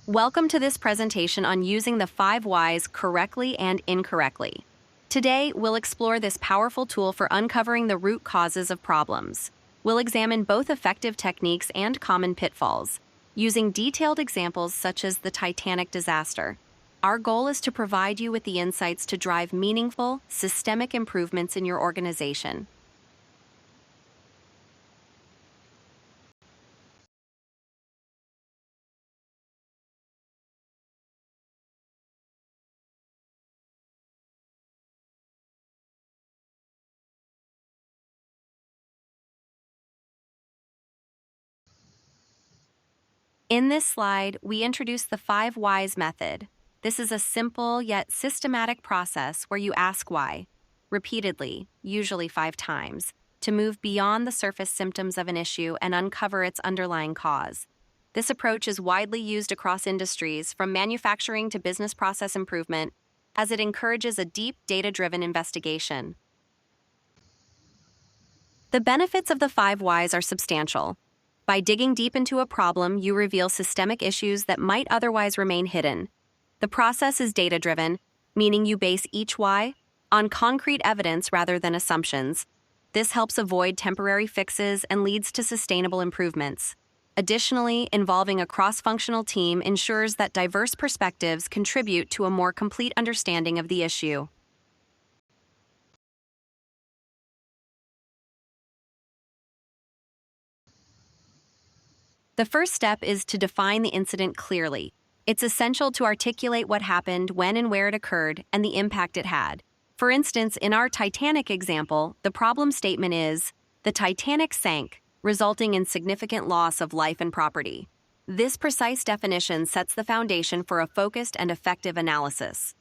Welcome to this presentation on using the 5 whys correctly and incorrectly. Today, we'll explore this powerful tool for uncovering the root causes of problems. We'll examine both effective techniques and common pitfalls, using detailed examples such as the Titanic disaster. Our goal is to provide you with the insights to drive meaningful, systemic improvements in your organization. In this slide, we introduce the 5 whys method. This is a simple yet systematic process where you ask why, repeatedly, usually 5 times, to move beyond the surface symptoms of an issue and uncover its underlying cause. This approach is widely used across industries, from manufacturing to business process improvement, as it encourages a deep, data-driven investigation. The benefits of the 5 whys are substantial. By digging deep into a problem, you reveal systemic issues that might otherwise remain hidden. The process is data-driven, meaning you base each why on concrete evidence rather than assumptions. This helps avoid temporary fixes and leads to sustainable improvements. Additionally, involving a cross-functional team ensures that diverse perspectives contribute to a more complete understanding of the issue. The first step is to define the incident clearly. It's essential to articulate what happened, when and where it occurred, and the impact it had. For instance, in our Titanic example, the problem statement is, "The Titanic sank, resulting in significant loss of life and property." This precise definition sets the foundation for a focused and effective analysis.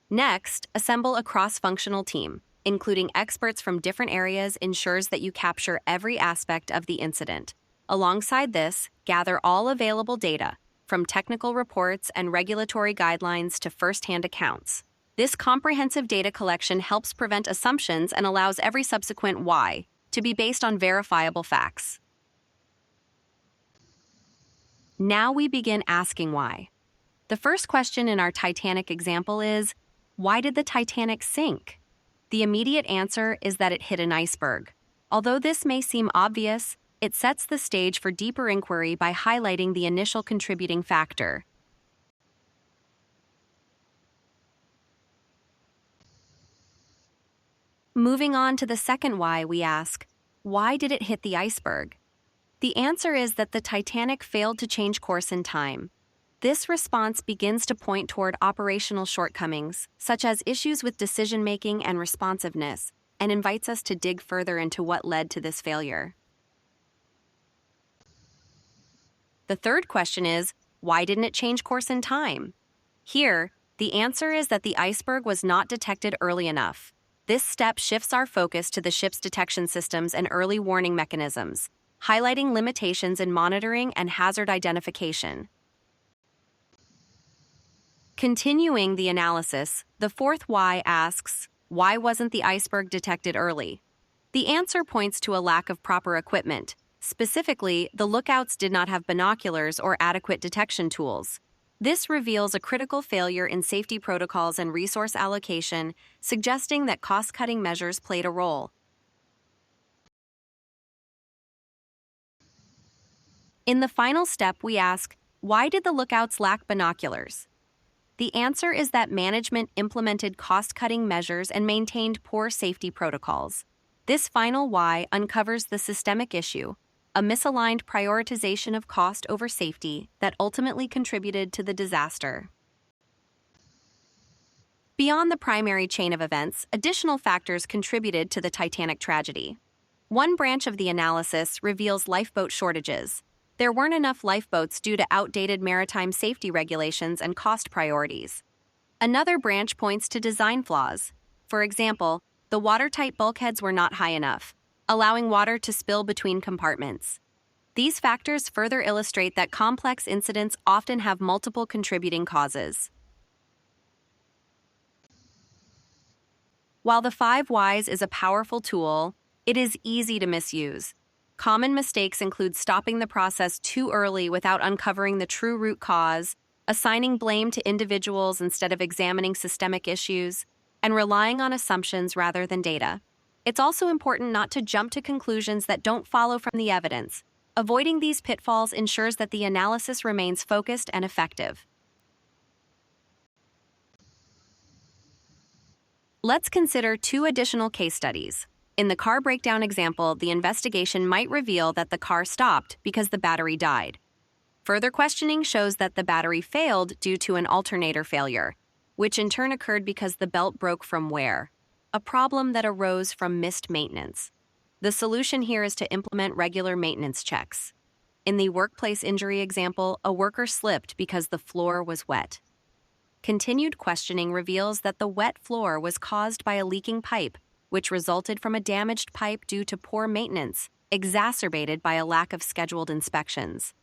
Next, assemble a cross-functional team. Including experts from different areas ensures that you capture every aspect of the incident. Alongside this, gather all available data, from technical reports and regulatory guidelines to first-hand accounts. This comprehensive data collection helps prevent assumptions and allows every subsequent why to be based on verifiable facts. Now we begin asking why. The first question in our Titanic example is, why did the Titanic sink? The immediate answer is that it hit an iceberg. Although this may seem obvious, it sets the stage for deeper inquiry by highlighting the initial contributing factor. Moving on to the second why, we ask, why did it hit the iceberg? The answer is that the Titanic failed to change course in time. This response begins to point toward operational shortcomings, such as issues with decision-making and responsiveness, and invites us to dig further into what led to this failure. The third question is, why didn't it change course in time? Here, the answer is that the iceberg was not detected early enough. This step shifts our focus to the ship's detection systems and early warning mechanisms, highlighting limitations in monitoring and hazard identification. Continuing the analysis, the fourth why asks, why wasn't the iceberg detected early? The answer points to a lack of proper equipment. Specifically, the lookouts did not have binoculars or adequate detection tools. This reveals a critical failure in safety protocols and resource allocation, suggesting that cost-cutting measures played a role. In the final step, we ask, why did the lookouts lack binoculars? The answer is that management implemented cost-cutting measures and maintained poor safety protocols. This final why uncovers the systemic issue, a misaligned prioritization of cost over safety that ultimately contributed to the disaster. Beyond the primary chain of events, additional factors contributed to the Titanic tragedy. One branch of the analysis reveals lifeboat shortages. There weren't enough lifeboats due to outdated maritime safety regulations and cost priorities. Another branch points to design flaws. For example, the watertight bulkheads were not high enough, allowing water to spill between compartments. These factors further illustrate that complex incidents often have multiple contributing causes. While the 5 whys is a powerful tool, it is easy to misuse. Common mistakes include stopping the process too early without uncovering the true root cause, assigning blame to individuals instead of examining systemic issues, and relying on assumptions rather than data. It's also important not to jump to conclusions that don't follow from the evidence. Avoiding these pitfalls ensures that the analysis remains focused and effective. Let's consider two additional case studies. In the car breakdown example, the investigation might reveal that the car stopped because the battery died. Further questioning shows that the battery failed due to an alternator failure, which in turn occurred because the belt broke from wear, a problem that arose from missed maintenance. The solution here is to implement regular maintenance checks. In the workplace injury example, a worker slipped because the floor was wet. Continued questioning reveals that the wet floor was caused by a leaking pipe, which resulted from a damaged pipe due to poor maintenance, exacerbated by a lack of scheduled inspections.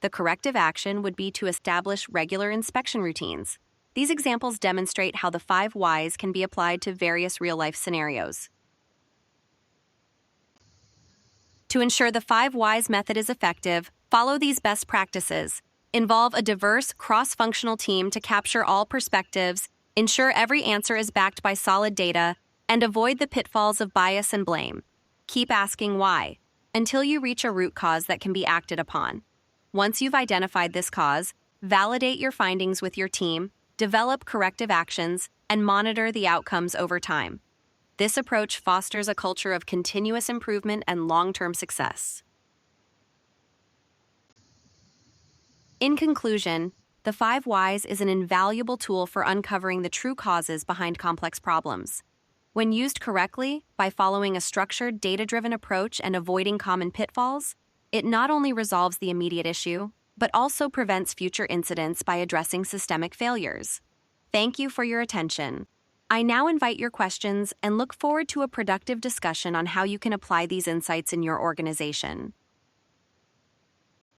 The corrective action would be to establish regular inspection routines. These examples demonstrate how the 5 whys can be applied to various real-life scenarios. To ensure the 5 whys method is effective, follow these best practices. Involve a diverse, cross-functional team to capture all perspectives, ensure every answer is backed by solid data, and avoid the pitfalls of bias and blame. Keep asking why, until you reach a root cause that can be acted upon. Once you've identified this cause, validate your findings with your team, develop corrective actions, and monitor the outcomes over time. This approach fosters a culture of continuous improvement and long-term success. In conclusion, the 5 whys is an invaluable tool for uncovering the true causes behind complex problems. When used correctly, by following a structured, data-driven approach and avoiding common pitfalls, it not only resolves the immediate issue, but also prevents future incidents by addressing systemic failures. Thank you for your attention. I now invite your questions and look forward to a productive discussion on how you can apply these insights in your organization.